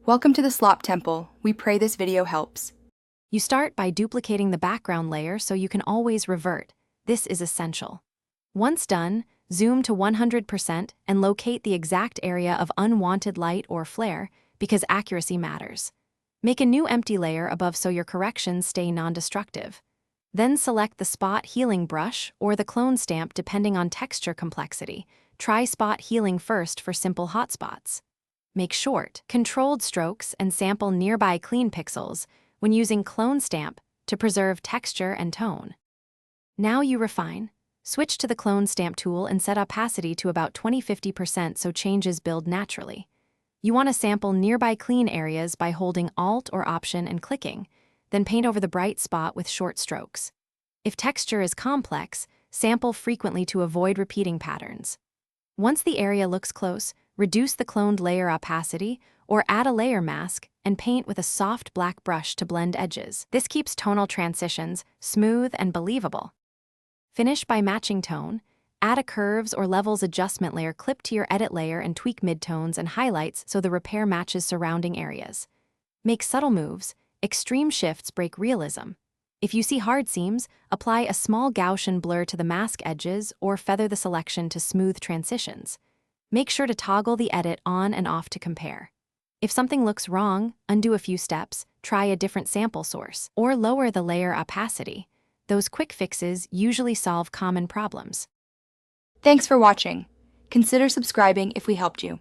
Welcome to the Slop Temple. We pray this video helps. You start by duplicating the background layer so you can always revert. This is essential. Once done, zoom to 100% and locate the exact area of unwanted light or flare because accuracy matters. Make a new empty layer above so your corrections stay non-destructive. Then select the spot healing brush or the clone stamp depending on texture complexity. Try spot healing first for simple hotspots. Make short, controlled strokes and sample nearby clean pixels when using clone stamp to preserve texture and tone. Now you refine. Switch to the clone stamp tool and set opacity to about 20–50% so changes build naturally. You want to sample nearby clean areas by holding Alt or Option and clicking, then paint over the bright spot with short strokes. If texture is complex, sample frequently to avoid repeating patterns. Once the area looks close, reduce the cloned layer opacity or add a layer mask and paint with a soft black brush to blend edges. This keeps tonal transitions smooth and believable. Finish by matching tone. Add a curves or levels adjustment layer clipped to your edit layer and tweak midtones and highlights so the repair matches surrounding areas. Make subtle moves. Extreme shifts break realism. If you see hard seams, apply a small Gaussian blur to the mask edges or feather the selection to smooth transitions. Make sure to toggle the edit on and off to compare. If something looks wrong, undo a few steps, try a different sample source, or lower the layer opacity. Those quick fixes usually solve common problems. Thanks for watching. Consider subscribing if we helped you.